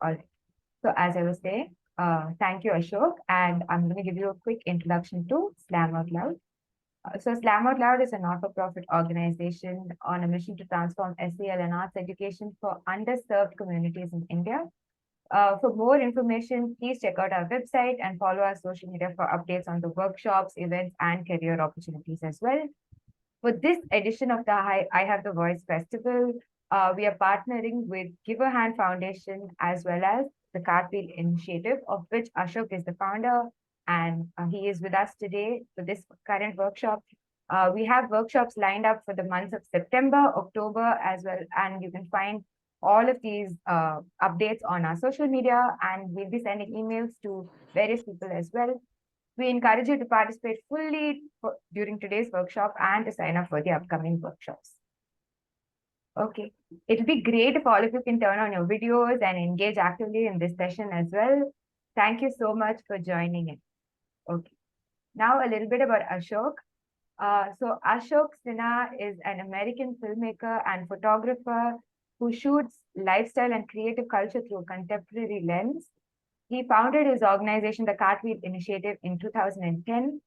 All right. So as I was saying, thank you, Ashok, and I'm going to give you a quick introduction to Slam Out Loud. So Slam Out Loud is a not-for-profit organization on a mission to transform SEL and arts education for underserved communities in India. For more information, please check out our website and follow our social media for updates on the workshops, events, and career opportunities as well. For this edition of the I Have the Voice Festival, we are partnering with Give a Hand Foundation as well as the Cartwheel Initiative, of which Ashok is the founder, and he is with us today for this current workshop. We have workshops lined up for the months of September, October as well, and you can find all of these updates on our social media, and we'll be sending emails to various people as well. We encourage you to participate fully during today's workshop and to sign up for the upcoming workshops. Okay, it'll be great if all of you can turn on your videos and engage actively in this session as well. Thank you so much for joining in. Okay, now a little bit about Ashok. So Ashok Sinha is an American filmmaker and photographer who shoots lifestyle and creative culture through a contemporary lens. He founded his organization, the Cartwheel Initiative, in 2010,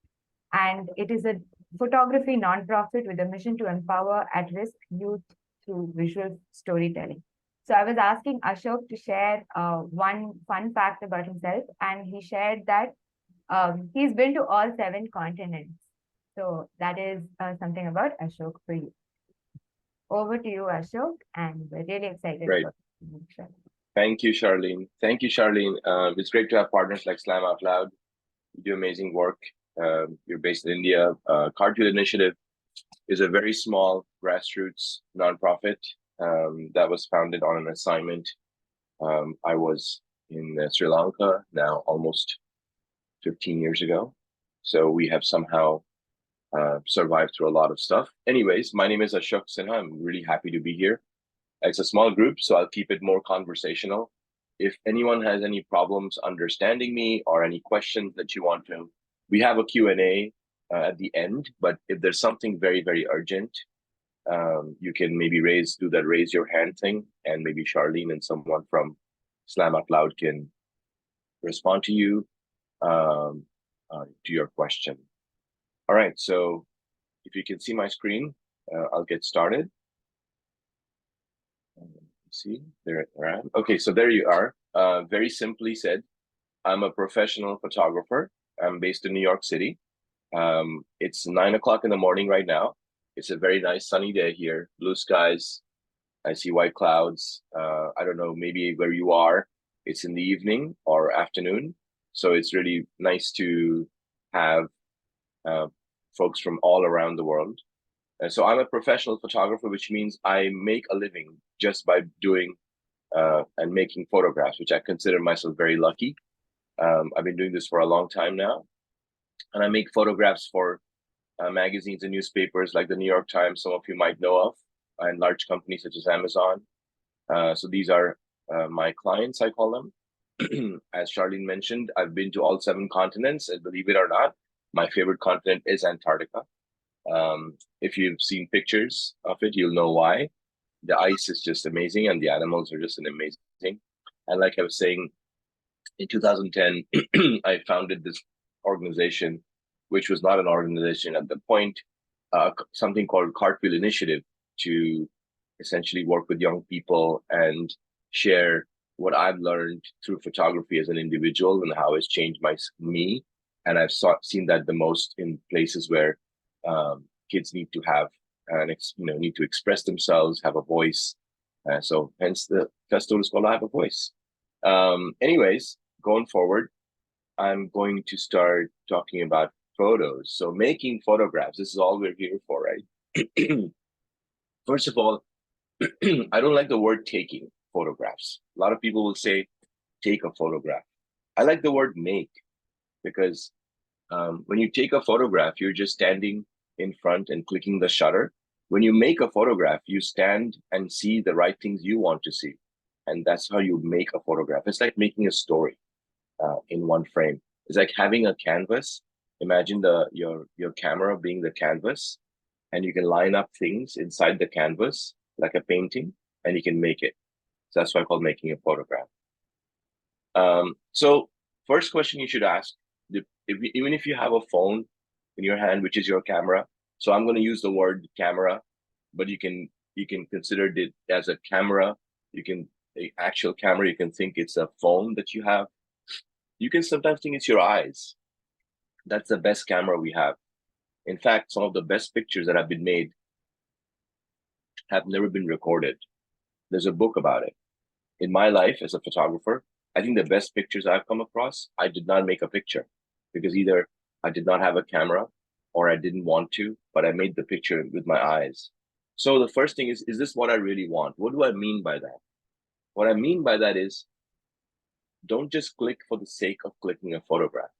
and it is a photography nonprofit with a mission to empower at-risk youth through visual storytelling. So I was asking Ashok to share one fun fact about himself, and he shared that he's been to all 7 continents. So that is something about Ashok for you. Over to you, Ashok, and we're really excited about the workshop. Thank you, Charlene. Thank you, Charlene. It's great to have partners like Slam Out Loud. You do amazing work. You're based in India. Cartwheel Initiative is a very small grassroots nonprofit that was founded on an assignment. I was in Sri Lanka now almost 15 years ago. So we have somehow survived through a lot of stuff. Anyways, my name is Ashok Sinha. I'm really happy to be here. It's a small group, so I'll keep it more conversational. If anyone has any problems understanding me or any questions that you want to, we have a Q&A at the end, but if there's something very, very urgent, you can maybe do that raise your hand thing, and maybe Charlene and someone from Slam Out Loud can respond to you, to your question. All right, so if you can see my screen, I'll get started. See, there I am. Okay, so there you are. Very simply said, I'm a professional photographer. I'm based in New York City. It's 9 o'clock in the morning right now. It's a very nice sunny day here. Blue skies. I see white clouds. I don't know, maybe where you are, it's in the evening or afternoon. So it's really nice to have folks from all around the world. And so I'm a professional photographer, which means I make a living just by doing and making photographs, which I consider myself very lucky. I've been doing this for a long time now. And I make photographs for magazines and newspapers like the New York Times, some of you might know of, and large companies such as Amazon. So these are my clients, I call them. As Charlene mentioned, I've been to all 7 continents, and believe it or not, my favorite continent is Antarctica. If you've seen pictures of it, you'll know why. The ice is just amazing, and the animals are just amazing. And like I was saying, in 2010, I founded this organization, which was not an organization at the point, something called Cartwheel Initiative, to essentially work with young people and share what I've learned through photography as an individual and how it's changed me. And I've seen that the most in places where kids need to have need to express themselves, have a voice. So hence the festival is called I Have a Voice. Anyways, going forward, I'm going to start talking about photos. So making photographs, this is all we're here for, right? First of all, I don't like the word taking photographs. A lot of people will say, take a photograph. I like the word make, because when you take a photograph, you're just standing in front and clicking the shutter. When you make a photograph, you stand and see the right things you want to see. And that's how you make a photograph. It's like making a story in one frame. It's like having a canvas. Imagine your camera being the canvas, and you can line up things inside the canvas like a painting, and you can make it. So that's what I call making a photograph. So first question you should ask, even if you have a phone in your hand, which is your camera. So I'm going to use the word camera, but you can consider it as a camera. You can a actual camera. You can think it's a phone that you have. You can sometimes think it's your eyes. That's the best camera we have. In fact, some of the best pictures that have been made have never been recorded. There's a book about it. In my life as a photographer, I think the best pictures I've come across, I did not make a picture because either I did not have a camera or I didn't want to, but I made the picture with my eyes. So the first thing is this what I really want? What do I mean by that? What I mean by that is don't just click for the sake of clicking a photograph.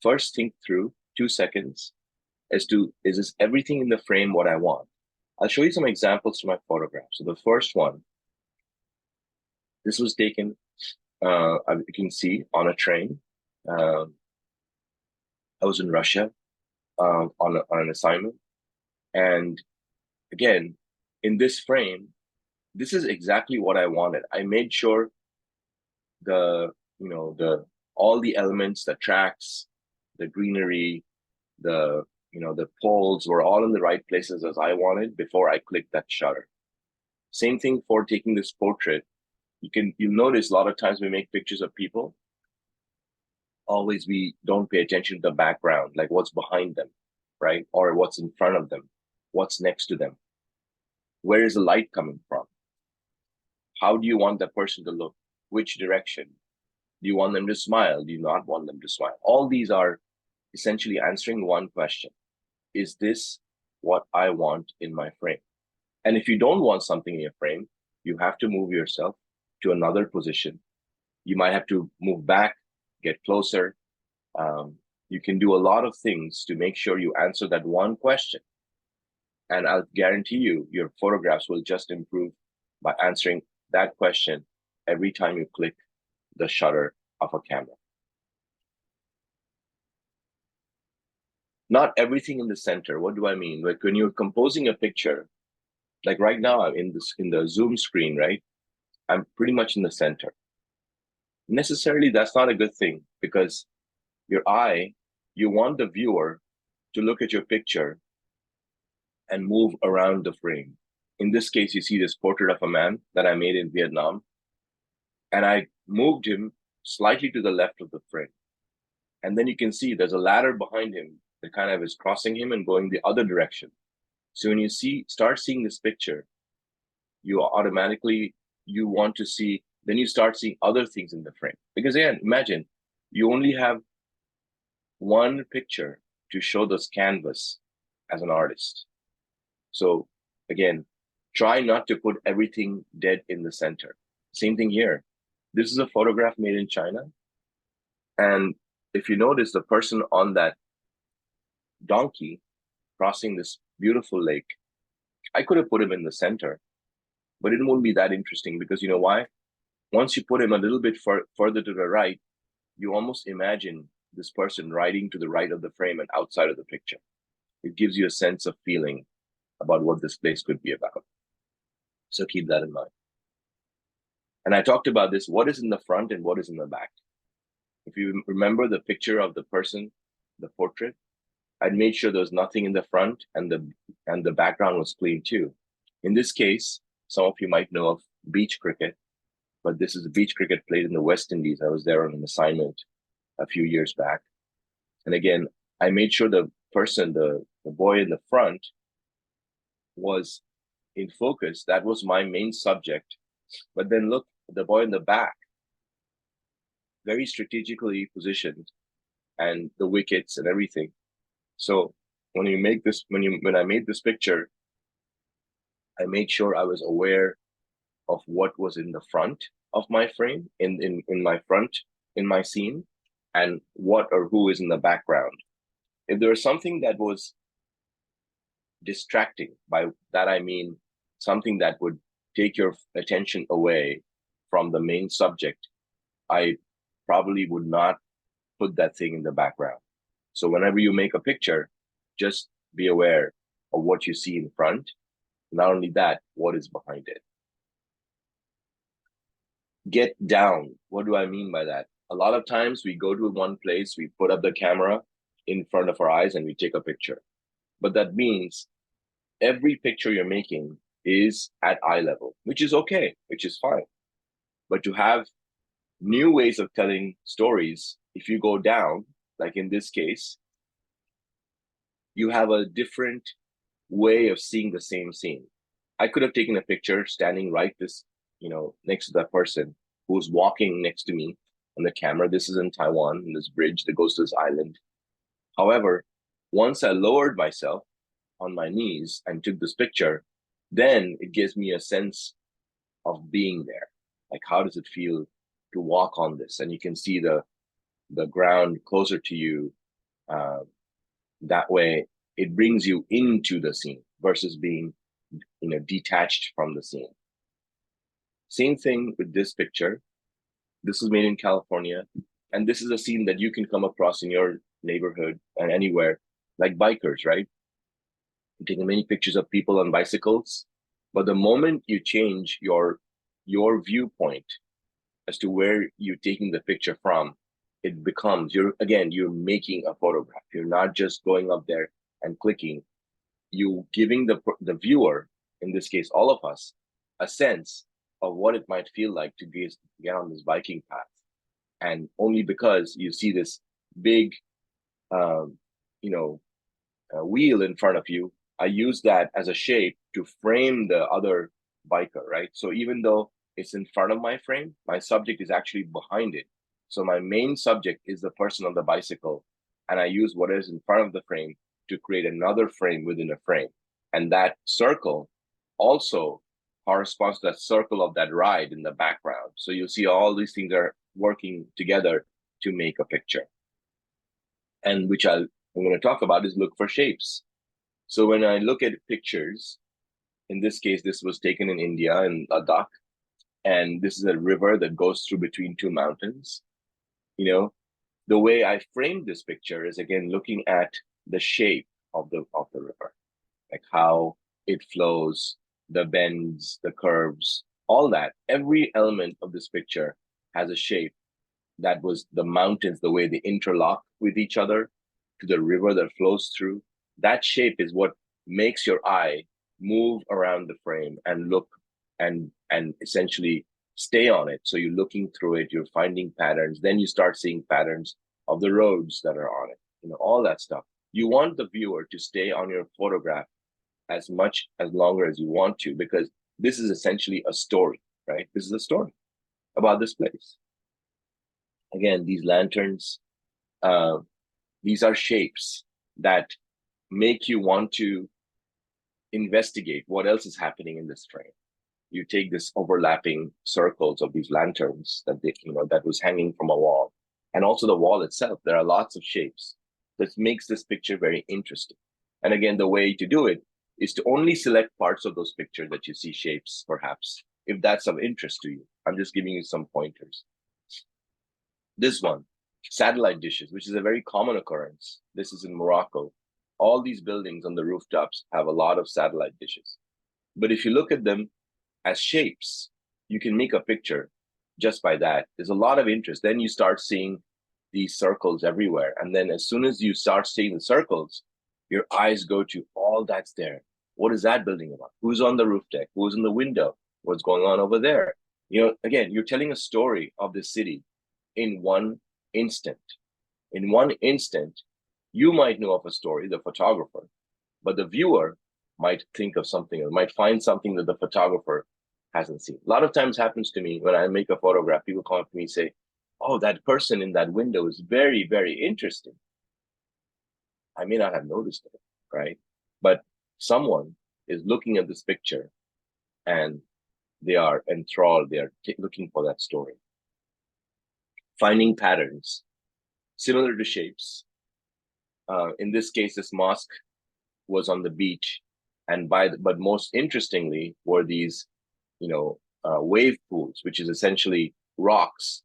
First, think through 2 seconds as to, is this everything in the frame what I want? I'll show you some examples to my photographs. So the first one, this was taken, you can see, on a train. I was in Russia on an assignment. And again, in this frame, this is exactly what I wanted. I made sure all the elements, the tracks, the greenery, the poles were all in the right places as I wanted before I clicked that shutter. Same thing for taking this portrait. You'll notice a lot of times we make pictures of people, always we don't pay attention to the background, like what's behind them, right? Or what's in front of them, what's next to them. Where is the light coming from? How do you want that person to look? Which direction? Do you want them to smile? Do you not want them to smile? All these are essentially answering one question. Is this what I want in my frame? And if you don't want something in your frame, you have to move yourself to another position. You might have to move back, get closer. You can do a lot of things to make sure you answer that one question. And I'll guarantee you, your photographs will just improve by answering that question every time you click the shutter of a camera. Not everything in the center. What do I mean? Like when you're composing a picture, like right now I'm in the Zoom screen, right? I'm pretty much in the center. Necessarily, that's not a good thing because your eye, you want the viewer to look at your picture and move around the frame. In this case, you see this portrait of a man that I made in Vietnam, and I moved him slightly to the left of the frame. And then you can see there's a ladder behind him that kind of is crossing him and going the other direction. So when you start seeing this picture, you want to see, then you start seeing other things in the frame. Because again, imagine you only have one picture to show this canvas as an artist. So again, try not to put everything dead in the center. Same thing here. This is a photograph made in China. And if you notice the person on that donkey crossing this beautiful lake, I could have put him in the center, but it won't be that interesting because you know why? Once you put him a little bit further to the right, you almost imagine this person riding to the right of the frame and outside of the picture. It gives you a sense of feeling about what this place could be about. So keep that in mind. And I talked about this, what is in the front and what is in the back. If you remember the picture of the person, the portrait, I'd made sure there was nothing in the front and the background was clean too. In this case, some of you might know of beach cricket, but this is a beach cricket played in the West Indies. I was there on an assignment a few years back. And again, I made sure the person, the boy in the front was in focus. That was my main subject. But then look, the boy in the back, very strategically positioned, and the wickets and everything. So when I made this picture, I made sure I was aware of what was in the front of my frame, in my scene, and what or who is in the background. If there was something that was distracting, by that I mean something that would take your attention away from the main subject, I probably would not put that thing in the background. So whenever you make a picture, just be aware of what you see in front. Not only that, what is behind it. Get down. What do I mean by that? A lot of times we go to one place, we put up the camera in front of our eyes and we take a picture. But that means every picture you're making is at eye level, which is okay, which is fine. But to have new ways of telling stories, if you go down, like in this case, you have a different way of seeing the same scene. I could have taken a picture standing right this, next to that person who's walking next to me on the camera. This is in Taiwan, in this bridge that goes to this island. However, once I lowered myself on my knees and took this picture, then it gives me a sense of being there. Like, how does it feel to walk on this? And you can see the ground closer to you. That way, it brings you into the scene versus being, detached from the scene. Same thing with this picture. This was made in California, and this is a scene that you can come across in your neighborhood and anywhere, like bikers, right? I'm taking many pictures of people on bicycles, but the moment you change your viewpoint as to where you're taking the picture from, it becomes you're making a photograph. You're not just going up there and clicking. You giving the viewer, in this case all of us, a sense of what it might feel like to get on this biking path. And only because you see this big wheel in front of you, I use that as a shape to frame the other biker, right? So even though it's in front of my frame, my subject is actually behind it. So my main subject is the person on the bicycle, and I use what is in front of the frame to create another frame within a frame. And that circle also corresponds to that circle of that ride in the background. So you'll see all these things are working together to make a picture. And which I'm going to talk about is look for shapes. So when I look at pictures, in this case, this was taken in India, in Ladakh, and this is a river that goes through between two mountains. The way I framed this picture is, again, looking at the shape of the river, like how it flows, the bends, the curves, all that. Every element of this picture has a shape. That was the mountains, the way they interlock with each other, to the river that flows through. That shape is what makes your eye move around the frame and look and essentially stay on it. So you're looking through it, you're finding patterns, then you start seeing patterns of the roads that are on it, all that stuff. You want the viewer to stay on your photograph as longer as you want to, because this is essentially a story, right? This is a story about this place. Again, these lanterns, these are shapes that make you want to investigate what else is happening in this frame. You take this overlapping circles of these lanterns that was hanging from a wall, and also the wall itself. There are lots of shapes that makes this picture very interesting. And again, the way to do it is to only select parts of those pictures that you see shapes, perhaps, if that's of interest to you. I'm just giving you some pointers. This one, satellite dishes, which is a very common occurrence. This is in Morocco. All these buildings on the rooftops have a lot of satellite dishes. But if you look at them as shapes, you can make a picture just by that. There's a lot of interest. Then you start seeing these circles everywhere. And then as soon as you start seeing the circles, your eyes go to all that's there. What is that building about? Who's on the roof deck? Who's in the window? What's going on over there? Again, you're telling a story of the city in one instant. In one instant, you might know of a story, the photographer, but the viewer might think of something or might find something that the photographer hasn't seen. A lot of times happens to me when I make a photograph, people come up to me and say, oh, that person in that window is very, very interesting. I may not have noticed it, right? But someone is looking at this picture and they are enthralled. They are looking for that story. Finding patterns similar to shapes. In this case, this mosque was on the beach, and but most interestingly were these, wave pools, which is essentially rocks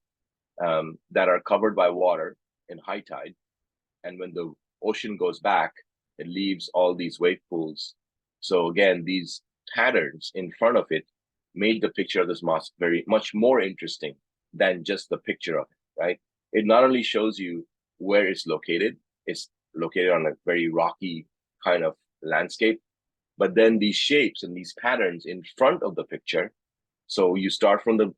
that are covered by water in high tide, and when the ocean goes back, it leaves all these wave pools. So again, these patterns in front of it made the picture of this mosque very much more interesting than just the picture of it, right? It not only shows you where it's located on a very rocky kind of landscape, but then these shapes and these patterns in front of the picture. So you start from the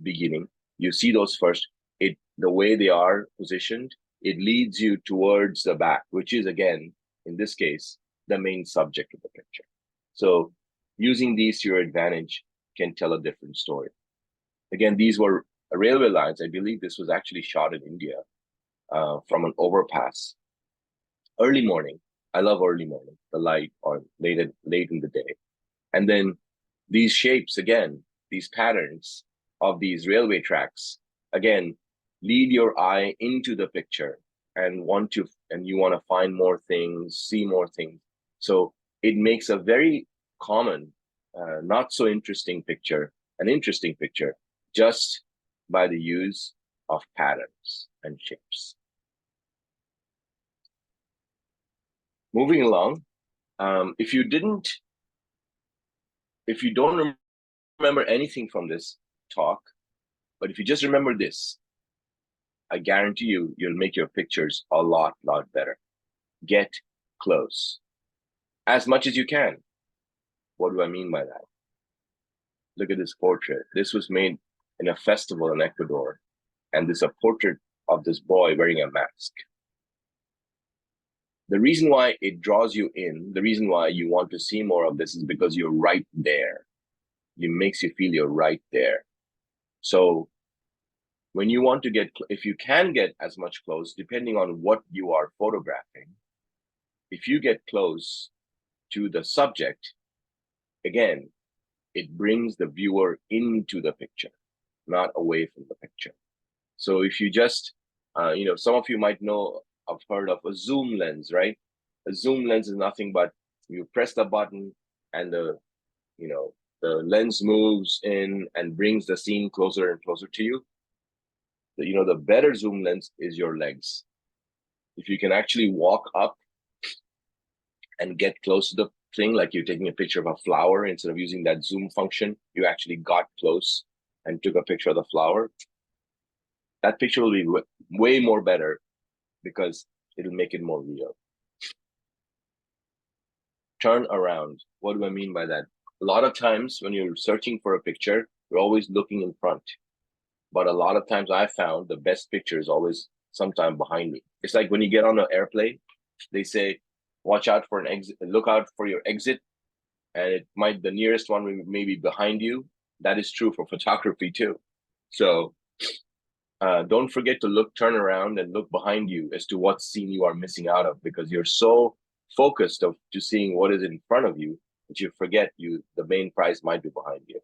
beginning, you see those first, the way they are positioned, it leads you towards the back, which is again, in this case, the main subject of the picture. So using these to your advantage can tell a different story. Again, these were railway lines. I believe this was actually shot in India from an overpass. Early morning. I love early morning, the light or late in the day. And then these shapes, again, these patterns of these railway tracks, again, lead your eye into the picture and you want to find more things, see more things. So it makes a very common, not so interesting picture, an interesting picture, just by the use of patterns and shapes. Moving along, if you don't remember anything from this talk, but if you just remember this, I guarantee you'll make your pictures a lot better. Get close as much as you can. What do I mean by that? Look at this portrait. This was made in a festival in Ecuador, and this is a portrait of this boy wearing a mask. The reason why it draws you in, the reason why you want to see more of this is because you're right there. It makes you feel you're right there. So when you want to if you can get as much close, depending on what you are photographing, if you get close to the subject, again, it brings the viewer into the picture, not away from the picture. So if you just, some of you might know, I've heard of a zoom lens, right? A zoom lens is nothing but you press the button and the lens moves in and brings the scene closer and closer to you. The better zoom lens is your legs. If you can actually walk up and get close to the thing, like you're taking a picture of a flower, instead of using that zoom function, you actually got close and took a picture of the flower. That picture will be way more better because it'll make it more real. Turn around. What do I mean by that? A lot of times when you're searching for a picture, you're always looking in front. But a lot of times I found the best picture is always sometime behind me. It's like when you get on an airplane, they say, watch out for an exit, look out for your exit. And the nearest one may be behind you. That is true for photography too. So don't forget to turn around and look behind you as to what scene you are missing out of, because you're so focused to seeing what is in front of you that you forget the main prize might be behind you.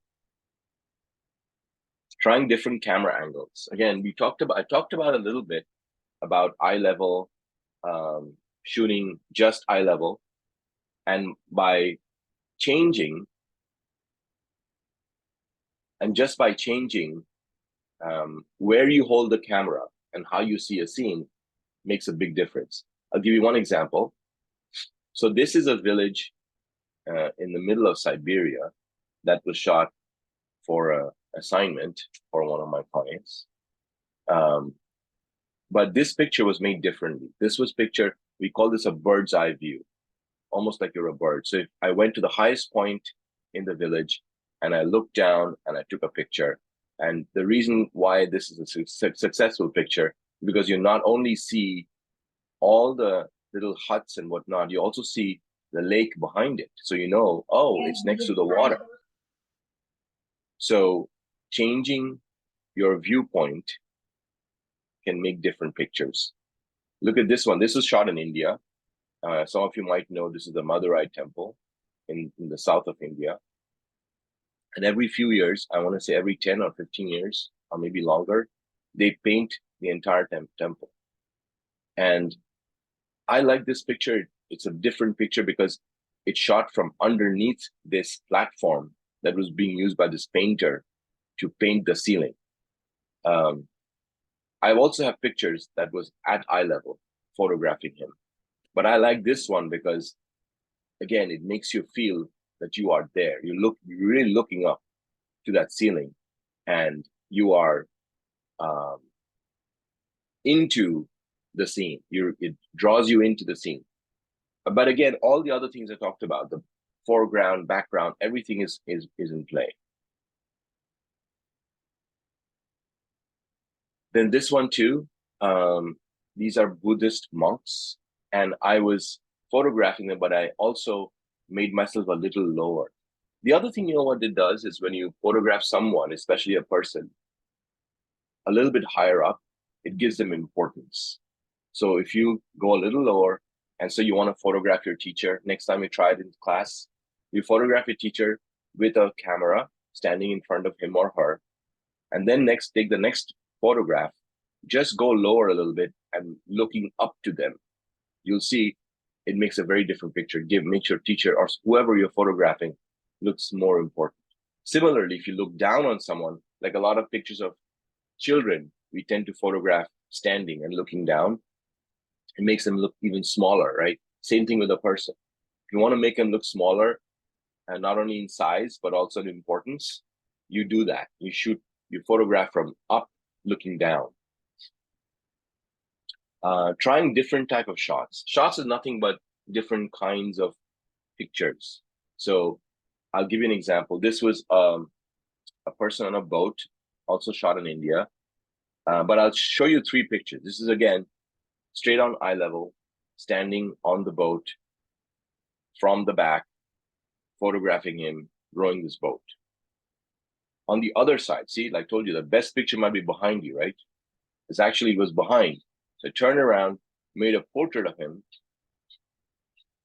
Trying different camera angles. Again, I talked about a little bit about eye level, shooting just eye level, and by changing where you hold the camera and how you see a scene makes a big difference. I'll give you one example. So this is a village in the middle of Siberia that was shot for an assignment for one of my clients. But this picture was made differently. We call this a bird's eye view, almost like you're a bird. So if I went to the highest point in the village and I looked down and I took a picture. And the reason why this is a successful picture, because you not only see all the little huts and whatnot, you also see the lake behind it. So it's next to the water. So changing your viewpoint can make different pictures. Look at this one. This was shot in India. Some of you might know this is the Madurai temple in the south of India. And every few years, I want to say every 10 or 15 years, or maybe longer, they paint the entire temple. And I like this picture. It's a different picture because it's shot from underneath this platform that was being used by this painter to paint the ceiling. I also have pictures that was at eye level photographing him. But I like this one because, again, it makes you feel that you are there. You're really looking up to that ceiling, and you are into the scene. It draws you into the scene. But again, all the other things I talked about, the foreground, background, everything is in play. Then this one too, these are Buddhist monks, and I was photographing them, but I also made myself a little lower. The other thing, you know what it does is when you photograph someone, especially a person, a little bit higher up, it gives them importance. So if you go a little lower, and so you want to photograph your teacher, next time you try it in class, you photograph your teacher with a camera standing in front of him or her, and then take the next photograph, just go lower a little bit and looking up to them. You'll see it makes a very different picture. Makes your teacher or whoever you're photographing looks more important. Similarly, if you look down on someone, like a lot of pictures of children, we tend to photograph standing and looking down. It makes them look even smaller, right? Same thing with a person. If you want to make them look smaller, and not only in size, but also in importance, you do that. You photograph from up, looking down. Trying different type of shots. Shots is nothing but different kinds of pictures. So I'll give you an example. This was a person on a boat, also shot in India. But I'll show you 3 pictures. This is again, straight on eye level, standing on the boat from the back, photographing him, rowing this boat. On the other side, see, like I told you, the best picture might be behind you, right? This actually was behind. So I turned around, made a portrait of him,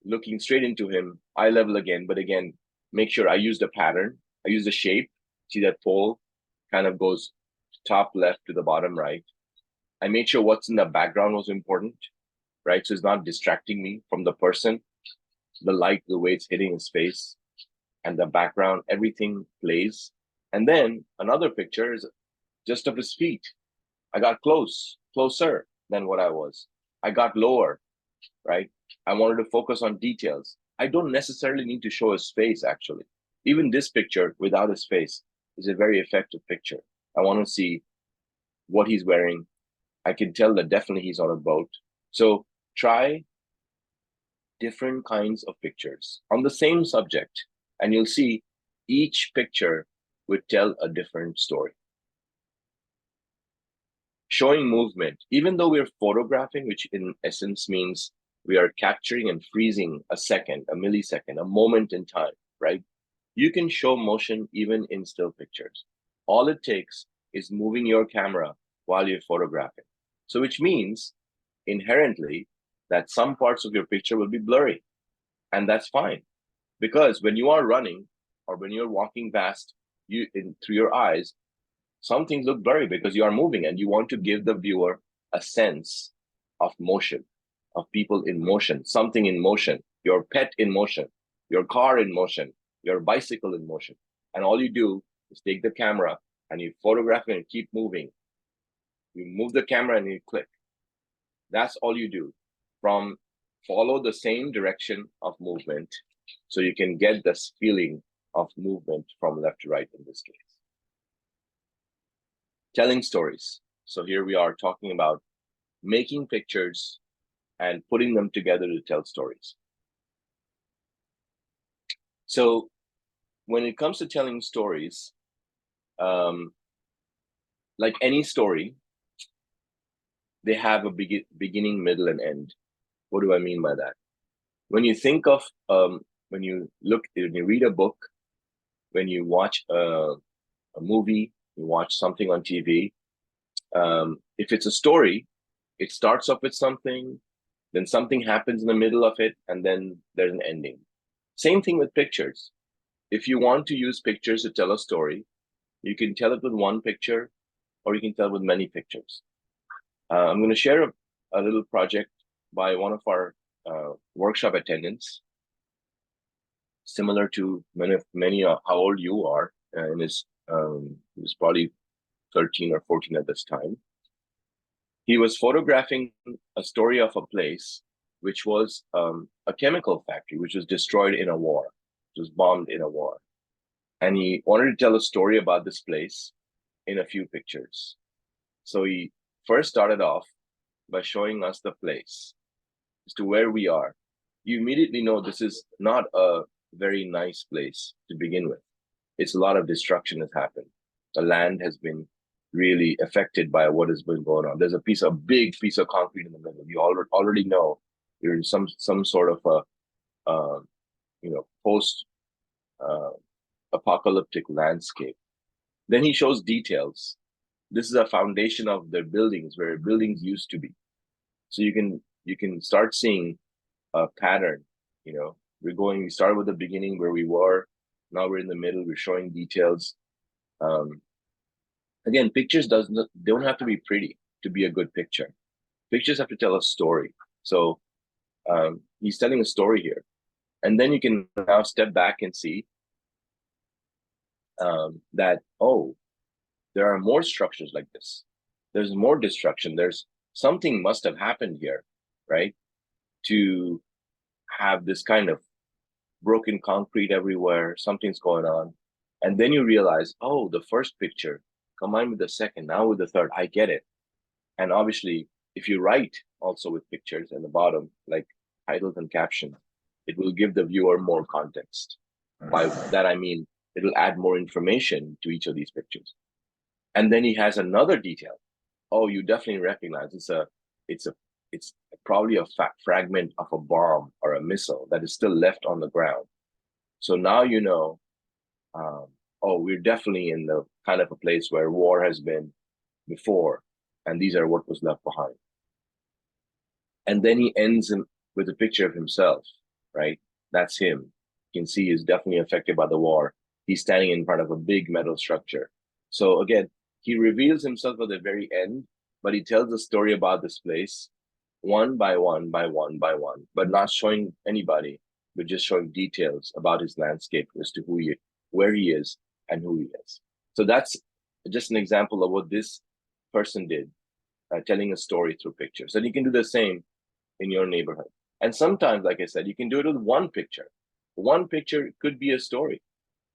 looking straight into him, eye level again, but again, make sure I use the pattern. I use the shape. See that pole kind of goes top left to the bottom right. I made sure what's in the background was important, right? So it's not distracting me from the person, the light, the way it's hitting his face, and the background, everything plays. And then another picture is just of his feet. I got closer than what I was. I got lower, right? I wanted to focus on details. I don't necessarily need to show his face, actually. Even this picture without his face is a very effective picture. I want to see what he's wearing. I can tell that definitely he's on a boat. So try different kinds of pictures on the same subject, and you'll see each picture would tell a different story. Showing movement, even though we're photographing, which in essence means we are capturing and freezing a second, a millisecond, a moment in time, right? You can show motion even in still pictures. All it takes is moving your camera while you're photographing. So which means inherently that some parts of your picture will be blurry. And that's fine. Because when you are running or when you're walking past through your eyes, some things look blurry because you are moving and you want to give the viewer a sense of motion, of people in motion, something in motion, your pet in motion, your car in motion, your bicycle in motion. And all you do is take the camera and you photograph it and keep moving. You move the camera and you click. That's all you do. Follow the same direction of movement so you can get this feeling of movement from left to right in this case. Telling stories. So here we are talking about making pictures and putting them together to tell stories. So when it comes to telling stories, like any story, they have a beginning, middle, and end. What do I mean by that? When you think of, when you read a book, when you watch a movie, you watch something on TV, if it's a story, it starts off with something, then something happens in the middle of it, and then there's an ending. Same thing with pictures. If you want to use pictures to tell a story, you can tell it with one picture, or you can tell it with many pictures. I'm going to share a little project by one of our workshop attendants, similar to many how old you are, and he was probably 13 or 14 at this time. He was photographing a story of a place which was a chemical factory, which was destroyed in a war, it was bombed in a war. And he wanted to tell a story about this place in a few pictures. So he first started off by showing us the place as to where we are, you immediately know this is not a very nice place to begin with. It's a lot of destruction has happened. The land has been really affected by what has been going on. There's a big piece of concrete in the middle. You already know you're in some sort of a post apocalyptic landscape. Then he shows details. This is a foundation of the buildings where buildings used to be. So you can start seeing a pattern. We started with the beginning where we were. Now we're in the middle. We're showing details. Again, pictures don't have to be pretty to be a good picture. Pictures have to tell a story. So he's telling a story here. And then you can now step back and see that, oh, there are more structures like this. There's more destruction. There's something must have happened here, right? To have this kind of broken concrete everywhere, something's going on. And then you realize, oh, the first picture combined with the second, now with the third, I get it. And obviously, if you write also with pictures at the bottom, like titles and captions, it will give the viewer more context. By that, I mean, it'll add more information to each of these pictures. And then he has another detail. Oh, you definitely recognize it's probably a fragment of a bomb or a missile that is still left on the ground. So now you know, oh, we're definitely in the kind of a place where war has been before, and these are what was left behind. And then he ends with a picture of himself, right? That's him. You can see he's definitely affected by the war. He's standing in front of a big metal structure. So again, he reveals himself at the very end, but he tells a story about this place one by one, but not showing anybody, but just showing details about his landscape as to where he is and who he is. So that's just an example of what this person did, telling a story through pictures. And you can do the same in your neighborhood. And sometimes, like I said, you can do it with one picture. One picture could be a story.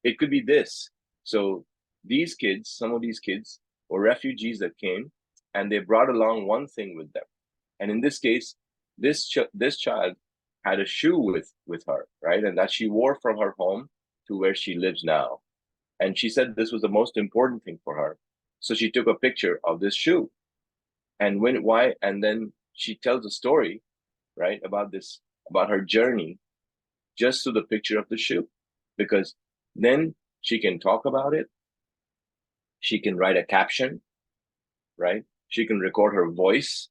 It could be this. So these kids, some of these kids were refugees that came, and they brought along one thing with them. And in this case, this child had a shoe with her, right? And that she wore from her home to where she lives now. And she said this was the most important thing for her. So she took a picture of this shoe. And and then she tells a story, right, about her journey just through the picture of the shoe. Because then she can talk about it. She can write a caption, right? She can record her voice.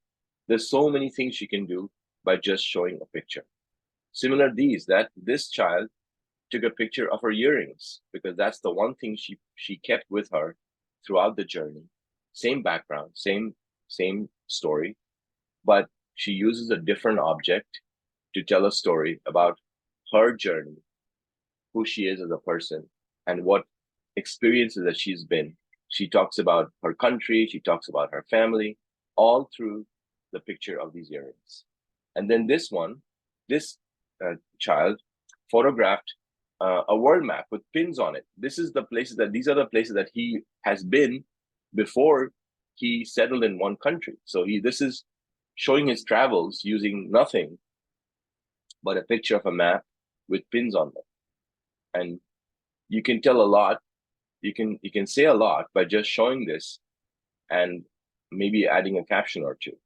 There's so many things she can do by just showing a picture. Similar that this child took a picture of her earrings because that's the one thing she kept with her throughout the journey. Same background, same story, but she uses a different object to tell a story about her journey, who she is as a person, and what experiences that she's been. She talks about her country, she talks about her family, all through the picture of these earrings. And then this child photographed a world map with pins on it. These are the places that he has been before he settled in one country. So this is showing his travels using nothing but a picture of a map with pins on them. And you can tell a lot. You can say a lot by just showing this and maybe adding a caption or two.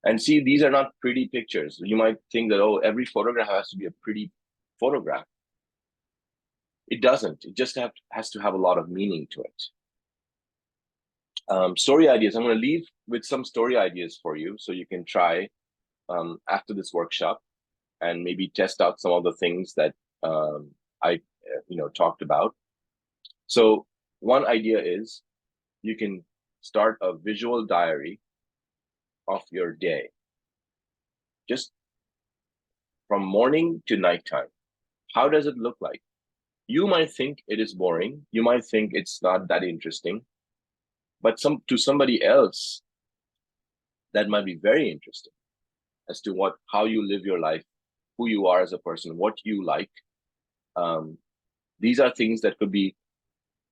And see, these are not pretty pictures. You might think that, oh, every photograph has to be a pretty photograph. It doesn't. It just has to have a lot of meaning to it. Story ideas. I'm going to leave with some story ideas for you so you can try after this workshop and maybe test out some of the things that I talked about. So one idea is you can start a visual diary of your day, just from morning to nighttime. How does it look like? You might think it is boring. You might think it's not that interesting, but to somebody else, that might be very interesting as to how you live your life, who you are as a person, what you like. These are things that could be,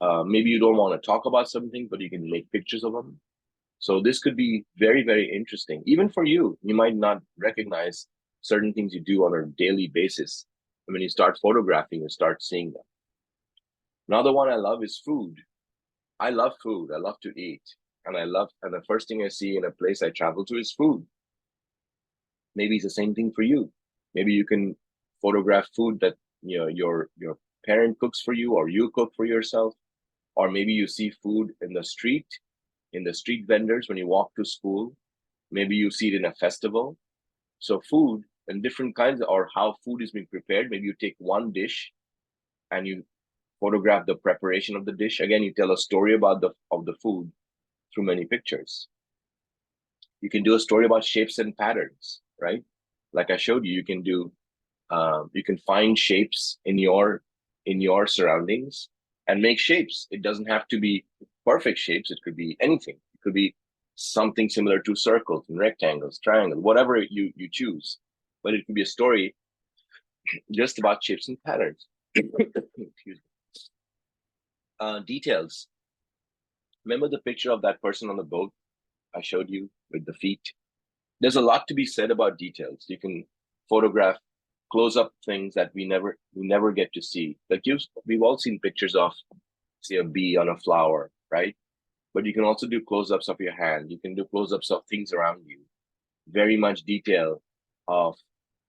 maybe you don't want to talk about something, but you can make pictures of them. So this could be very, very interesting. Even for you, you might not recognize certain things you do on a daily basis. And when you start photographing, you start seeing them. Another one I love is food. I love food. I love to eat. And the first thing I see in a place I travel to is food. Maybe it's the same thing for you. Maybe you can photograph food that your parent cooks for you, or you cook for yourself, or maybe you see food in the street vendors when you walk to school. Maybe you see it in a festival. So food and different kinds, or how food is being prepared. Maybe you take one dish and you photograph the preparation of the dish. Again, you tell a story about the food through many pictures. You can do a story about shapes and patterns, right? Like I showed you, you can find shapes in your surroundings and make shapes. It doesn't have to be perfect shapes. It could be anything. It could be something similar to circles and rectangles, triangles, whatever you choose. But it could be a story just about shapes and patterns. Excuse me. Details. Remember the picture of that person on the boat I showed you with the feet? There's a lot to be said about details. You can photograph close-up things that we never get to see. Like we've all seen pictures of, say, a bee on a flower, right? But you can also do close-ups of your hand. You can do close-ups of things around you. Very much detail of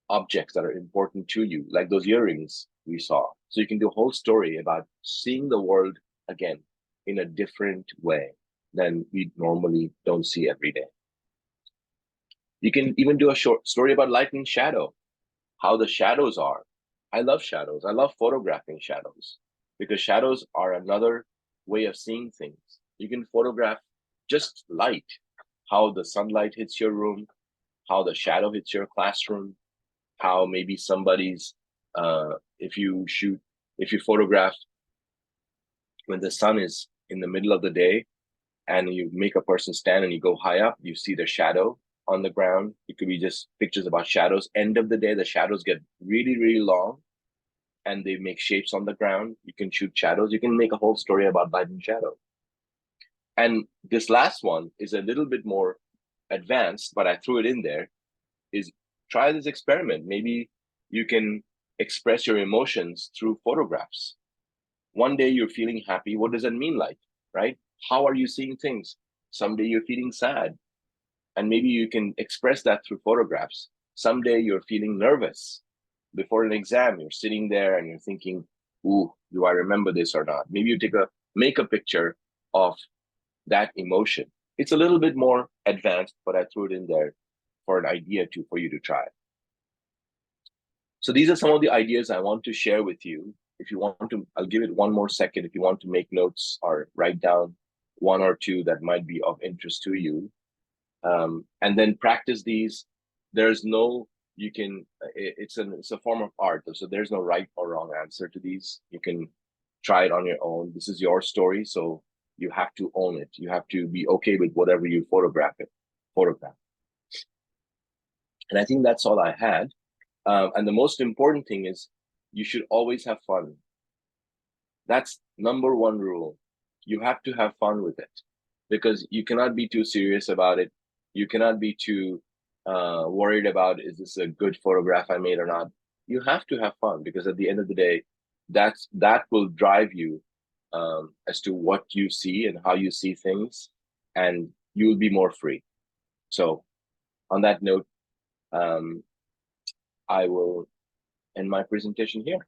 objects that are important to you, like those earrings we saw. So you can do a whole story about seeing the world again in a different way than we normally don't see every day. You can even do a short story about light and shadow, how the shadows are. I love shadows. I love photographing shadows because shadows are another way of seeing things. You can photograph just light, how the sunlight hits your room, how the shadow hits your classroom, how maybe somebody's, if you photograph when the sun is in the middle of the day and you make a person stand and you go high up, you see the shadow on the ground. It could be just pictures about shadows. End of the day, the shadows get really, really long and they make shapes on the ground. You can shoot shadows. You can make a whole story about light and shadow. And this last one is a little bit more advanced, but I threw it in there, is try this experiment. Maybe you can express your emotions through photographs. One day you're feeling happy. What does that mean like, right? How are you seeing things? Someday you're feeling sad. And maybe you can express that through photographs. Someday you're feeling nervous before an exam. You're sitting there and you're thinking, ooh, do I remember this or not? Maybe you make a picture of that emotion. It's a little bit more advanced, but I threw it in there for an idea for you to try. So these are some of the ideas I want to share with you. If you want to, I'll give it one more second. If you want to make notes or write down one or two that might be of interest to you, and then practice these. There's no, it's a form of art. So there's no right or wrong answer to these. You can try it on your own. This is your story. So you have to own it. You have to be okay with whatever you photograph. And I think that's all I had. And the most important thing is you should always have fun. That's number one rule. You have to have fun with it because you cannot be too serious about it. You cannot be too worried about, is this a good photograph I made or not? You have to have fun because at the end of the day, that will drive you as to what you see and how you see things, and you will be more free. So on that note, I will end my presentation here.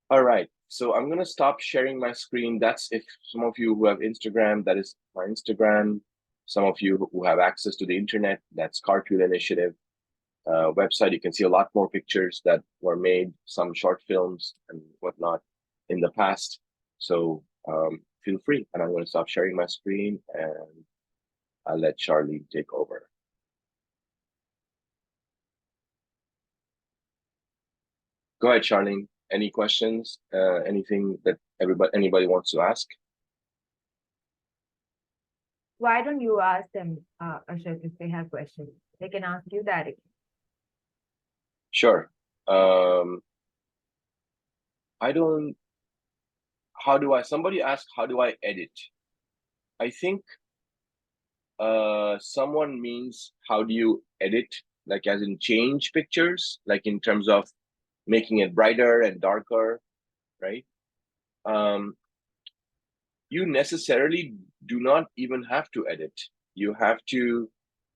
All right, so I'm gonna stop sharing my screen. That's if some of you who have Instagram, that is my Instagram. Some of you who have access to the internet, that's Cartwheel Initiative website. You can see a lot more pictures that were made, some short films and whatnot in the past. So feel free, and I'm gonna stop sharing my screen and I'll let Charlene take over. Go ahead, Charlene. Any questions? Anything that anybody wants to ask? Why don't you ask them, Ashok, if they have questions? They can ask you directly. Sure. I don't. somebody asked, how do I edit? I think someone means, how do you edit? Like as in change pictures, like in terms of making it brighter and darker, right? You necessarily do not even have to edit. You have to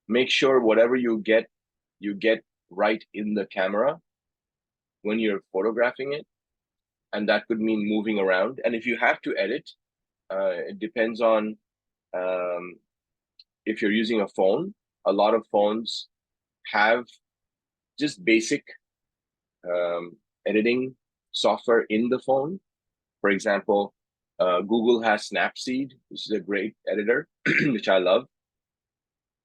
make sure whatever you get right in the camera when you're photographing it. And that could mean moving around. And if you have to edit, it depends on if you're using a phone. A lot of phones have just basic editing software in the phone. For example, Google has Snapseed, which is a great editor, which I love.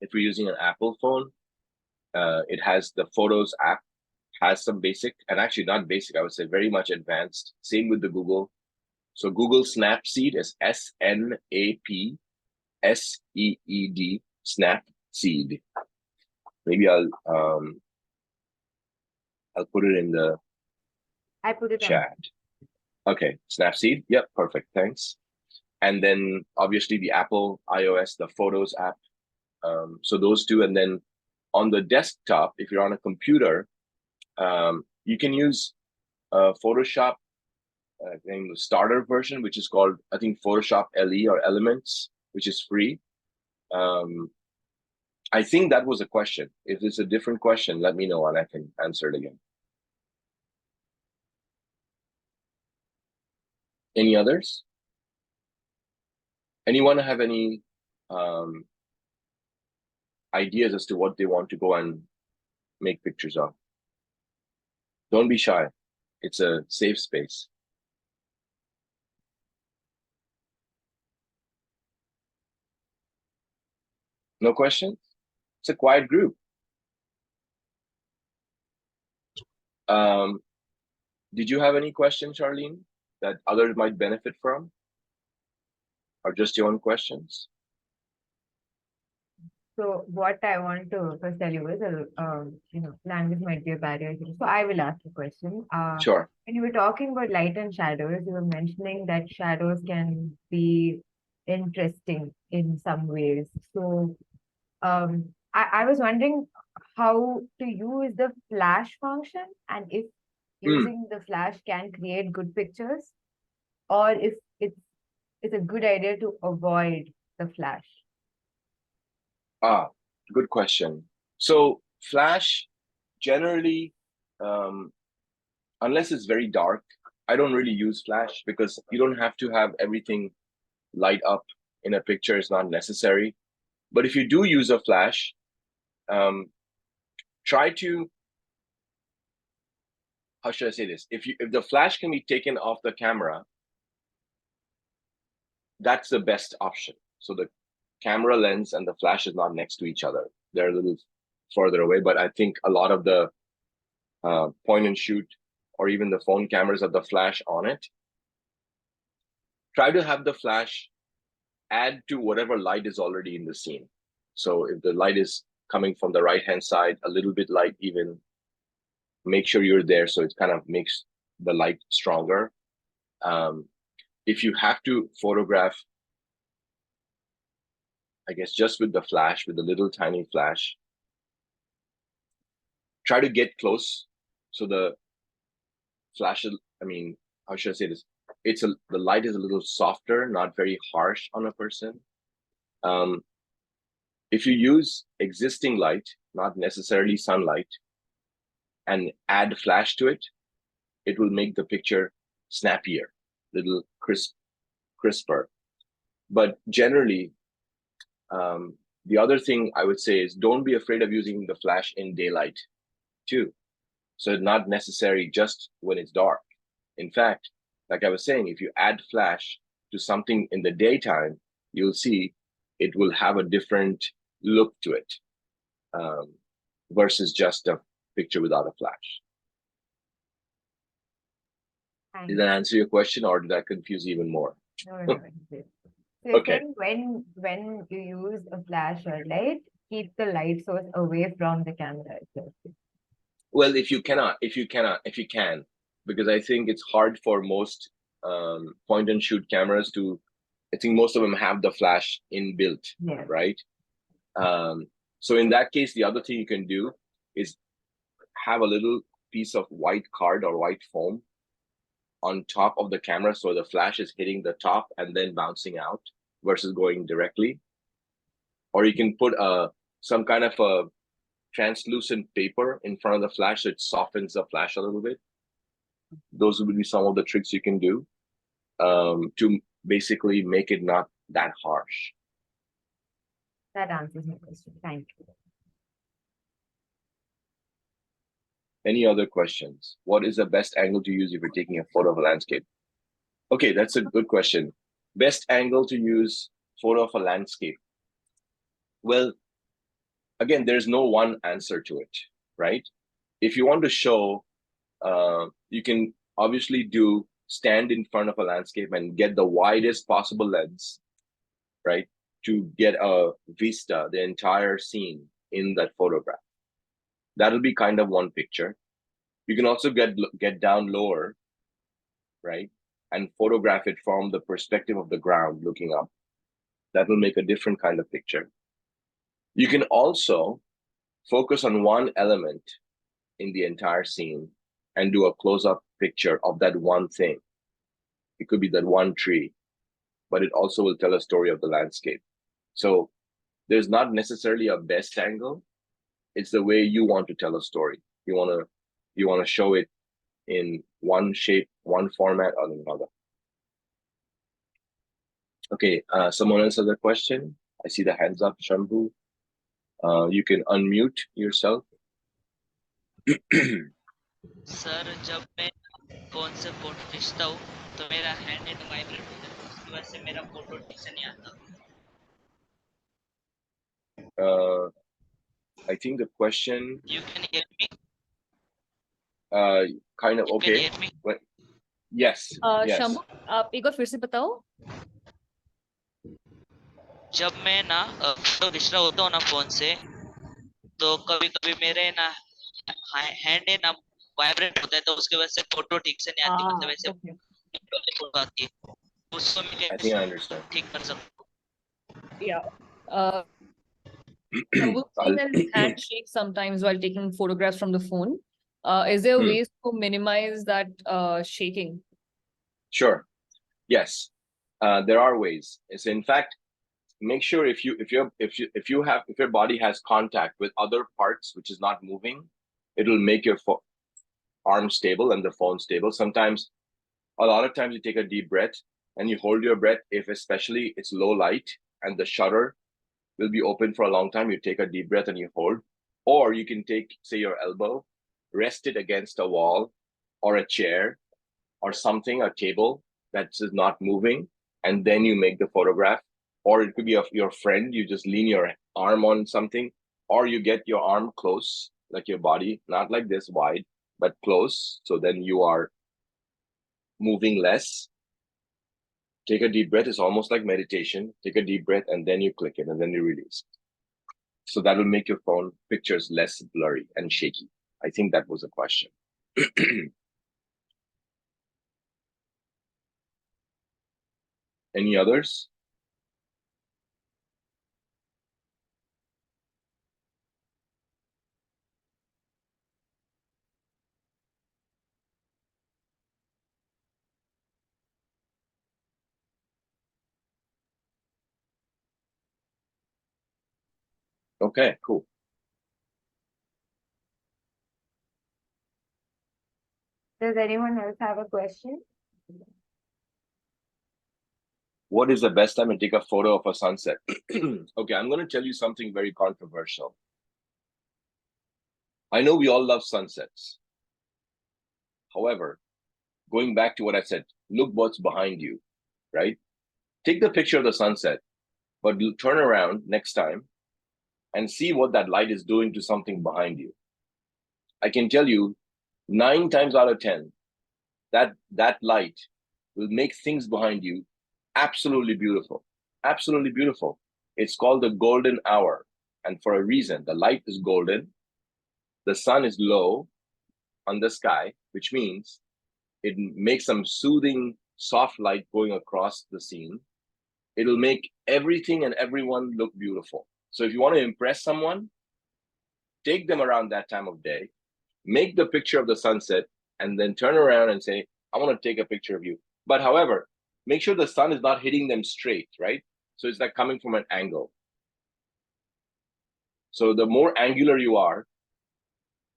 If you're using an Apple phone, it has the Photos app, has some basic, and actually not basic, I would say very much advanced. Same with the Google. So Google Snapseed is SNAPSEED, Snapseed. Maybe I'll put it in the I put it chat. Okay, Snapseed. Yep, perfect. Thanks. And then obviously the Apple iOS, the Photos app. So those two, and then on the desktop, if you're on a computer, you can use Photoshop, the starter version, which is called, I think, Photoshop LE or Elements, which is free. I think that was a question. If it's a different question, let me know and I can answer it again. Any others? Anyone have any ideas as to what they want to go and make pictures of? Don't be shy. It's a safe space. No questions? It's a quiet group. Did you have any questions, Charlene, that others might benefit from? Or just your own questions? So what I want to first tell you is, language might be a barrier here. So I will ask a question. Sure. When you were talking about light and shadows, you were mentioning that shadows can be interesting in some ways. So I was wondering how to use the flash function, and if using the flash can create good pictures, or if it's a good idea to avoid the flash. Good question. So flash, generally, unless it's very dark, I don't really use flash because you don't have to have everything light up in a picture. It's not necessary. But if you do use a flash, try to, how should I say this? If the flash can be taken off the camera, that's the best option. So the camera lens and the flash is not next to each other. They're a little further away, but I think a lot of the point and shoot or even the phone cameras have the flash on it. Try to have the flash add to whatever light is already in the scene. So if the light is coming from the right-hand side, a little bit light even, make sure you're there so it kind of makes the light stronger. If you have to photograph, I guess just with the flash, with the little tiny flash, try to get close. So the flash, how should I say this? The light is a little softer, not very harsh on a person. If you use existing light, not necessarily sunlight, and add flash to it, it will make the picture snappier, little crisper. But generally, the other thing I would say is don't be afraid of using the flash in daylight too. So it's not necessary just when it's dark. In fact, like I was saying, if you add flash to something in the daytime, you'll see it will have a different look to it versus just a picture without a flash. Did that answer your question, or did that confuse even more? No. So okay. When you use a flash or light, keep the light source away from the camera itself. Well, if you can, because I think it's hard for most point and shoot cameras to, I think most of them have the flash inbuilt, Yeah. right? So in that case, the other thing you can do is have a little piece of white card or white foam on top of the camera, so the flash is hitting the top and then bouncing out versus going directly. Or you can put some kind of a translucent paper in front of the flash so it softens the flash a little bit. Those would be some of the tricks you can do to basically make it not that harsh. That answers my question. Thank you. Any other questions? What is the best angle to use if you're taking a photo of a landscape? Okay, that's a good question. Best angle to use photo of a landscape. Well, again, there's no one answer to it, right? If you want to show, you can obviously stand in front of a landscape and get the widest possible lens, right? To get a vista, the entire scene in that photograph. That'll be kind of one picture. You can also get down lower, right? And photograph it from the perspective of the ground looking up. That will make a different kind of picture. You can also focus on one element in the entire scene and do a close-up picture of that one thing. It could be that one tree, but it also will tell a story of the landscape. So there's not necessarily a best angle. It's the way you want to tell a story. You want to show it in one shape, one format, or another. Okay, someone else has a question? I see the hands up, Shambhu. You can unmute yourself. Sir जब मैं phone से photo खींचता हूँ तो मेरा hand and vibrate होता है, उसकी वजह से मेरा फोटो ठीक से नहीं आता। I think the question. You can hear me? Kind of You okay. can hear me? But, yes. Yes. Shambhu आप एक बार फिर से बताओ। जब मैं ना फोटो खींच रहा होता हूँ ना फोन से, तो कभी कभी मेरे ना हैंड है ना वाइब्रेट होता है, तो उसकी वजह से फोटो ठीक से नहीं आती, मतलब ऐसे फोटो आती है। उसको मैं I think I understand. ठीक कर सकता हूँ। Yeah. Shambhu saying that his hand shakes sometimes while taking photographs from the phone. Is there ways to minimize that shaking? Sure. Yes. There are ways. It's in fact, make sure if your body has contact with other parts which is not moving, it will make your arm stable and the phone stable. Sometimes, a lot of times you take a deep breath and you hold your breath. If especially it's low light and the shutter will be open for a long time, you take a deep breath and you hold. Or you can take, say, your elbow, rest it against a wall or a chair or something, a table that is not moving, and then you make the photograph. Or it could be of your friend, you just lean your arm on something, or you get your arm close, like your body, not like this wide, but close. So then you are moving less. Take a deep breath. It's almost like meditation. Take a deep breath and then you click it and then you release. So that will make your phone pictures less blurry and shaky. I think that was a question. Any others? Okay, cool. Does anyone else have a question? What is the best time to take a photo of a sunset? Okay, I'm going to tell you something very controversial. I know we all love sunsets. However, going back to what I said, look what's behind you, right? Take the picture of the sunset, but turn around next time and see what that light is doing to something behind you. I can tell you 9 times out of 10, that light will make things behind you absolutely beautiful. Absolutely beautiful. It's called the golden hour. And for a reason, the light is golden. The sun is low on the sky, which means it makes some soothing soft light going across the scene, it'll make everything and everyone look beautiful. So if you want to impress someone, take them around that time of day, make the picture of the sunset, and then turn around and say, I want to take a picture of you. But however, make sure the sun is not hitting them straight, right? So it's like coming from an angle. So the more angular you are,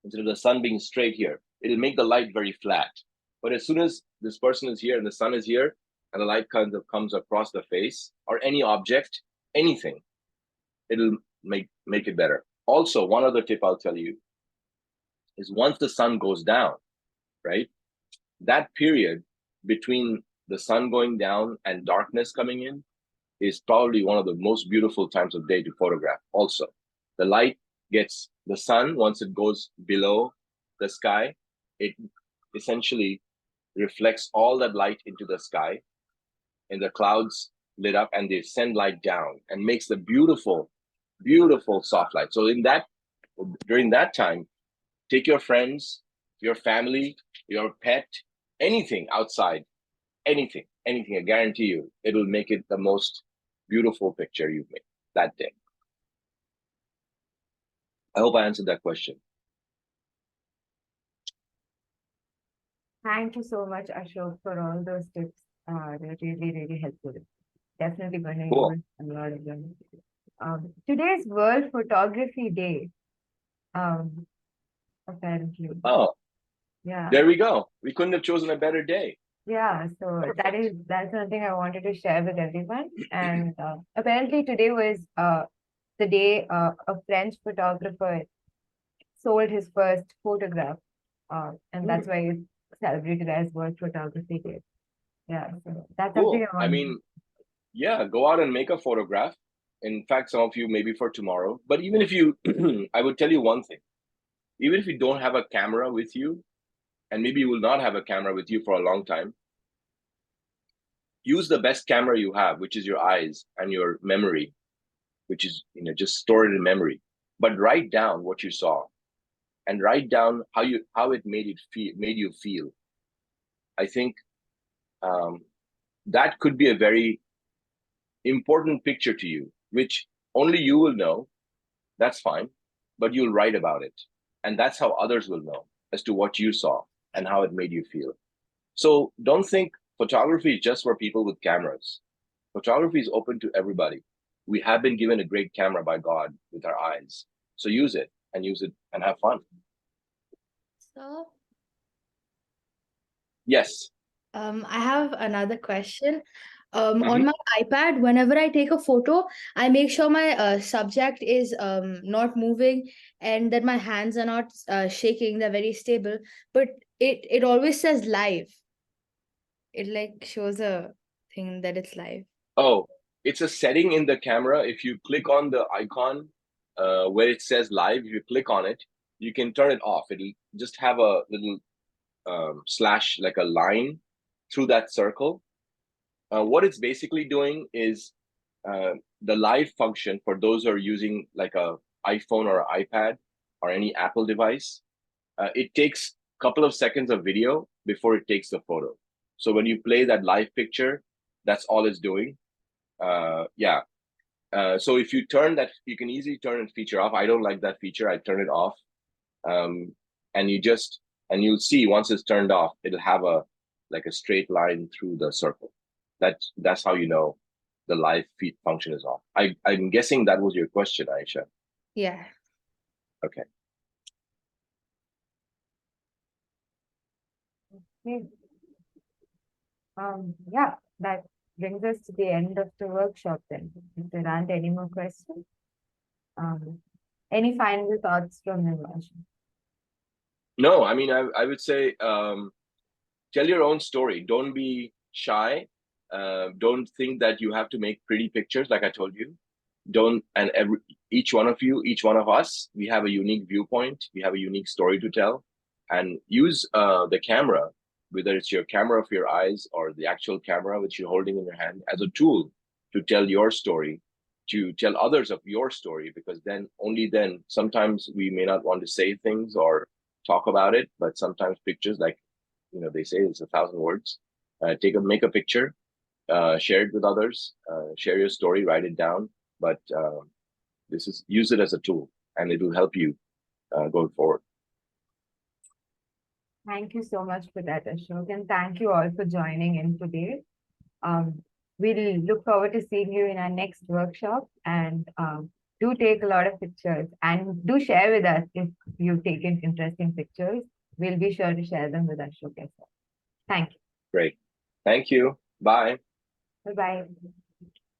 instead of the sun being straight here, it'll make the light very flat. But as soon as this person is here and the sun is here, and the light kind of comes across the face or any object, anything, it'll make it better. Also, one other tip I'll tell you is once the sun goes down, right? That period between the sun going down and darkness coming in is probably one of the most beautiful times of day to photograph. Also, the light gets the sun, once it goes below the sky, it essentially reflects all that light into the sky, and the clouds lit up, and they send light down and makes the beautiful, beautiful soft light. So during that time, take your friends, your family, your pet, anything outside, anything, I guarantee you, it'll make it the most beautiful picture you've made that day. I hope I answered that question. Thank you so much, Ashok, for all those tips. They're really, really helpful. Definitely going to Cool. use a lot of them. Today's World Photography Day. Apparently. Oh, Yeah. there we go. We couldn't have chosen a better day. Yeah, so that's something I wanted to share with everyone. And apparently today was the day a French photographer sold his first photograph, and that's why it's celebrated as World Photography Day. Yeah, so that's something Cool. I I wanted. mean, yeah, go out and make a photograph. In fact, some of you maybe for tomorrow. But even if you, I would tell you one thing. Even if you don't have a camera with you, and maybe you will not have a camera with you for a long time, use the best camera you have, which is your eyes and your memory, which is, just store it in memory. But write down what you saw, and write down how it made you feel. I think that could be a very important picture to you, which only you will know. That's fine, but you'll write about it, and that's how others will know as to what you saw and how it made you feel. So don't think photography is just for people with cameras. Photography is open to everybody. We have been given a great camera by God with our eyes. So use it and have fun. So, Yes. I have another question. Mhm. On my iPad, whenever I take a photo, I make sure my subject is not moving and that my hands are not shaking. They're very stable. But it always says live. It like shows a thing that it's live. Oh, it's a setting in the camera. If you click on the icon where it says live, if you click on it, you can turn it off. It'll just have a little slash, like a line through that circle. What it's basically doing is the live function for those who are using like a iPhone or iPad or any Apple device. It takes a couple of seconds of video before it takes the photo. So when you play that live picture, that's all it's doing. Yeah. So if you turn that, you can easily turn that feature off. I don't like that feature. I turn it off. And you'll see once it's turned off, it'll have a straight line through the circle. That's how you know the live feed function is off. I'm guessing that was your question, Aisha. Yeah. Okay. Okay. Yeah, that brings us to the end of the workshop then. If there aren't any more questions, any final thoughts from you, Ashok? No, I mean, I would say tell your own story. Don't be shy. Don't think that you have to make pretty pictures, like I told you. Each one of you, each one of us, we have a unique viewpoint. We have a unique story to tell, and use the camera, whether it's your camera of your eyes or the actual camera which you're holding in your hand, as a tool to tell your story, to tell others of your story, because only then, sometimes we may not want to say things or talk about it, but sometimes pictures, like, they say it's 1,000 words. make a picture, share it with others, share your story, write it down. But use it as a tool, and it will help you going forward. Thank you so much for that, Ashok, and thank you all for joining in today. We'll look forward to seeing you in our next workshop, and do take a lot of pictures and do share with us if you've taken interesting pictures. We'll be sure to share them with Ashok as well. Thank you. Great. Thank you. Bye. Bye-bye.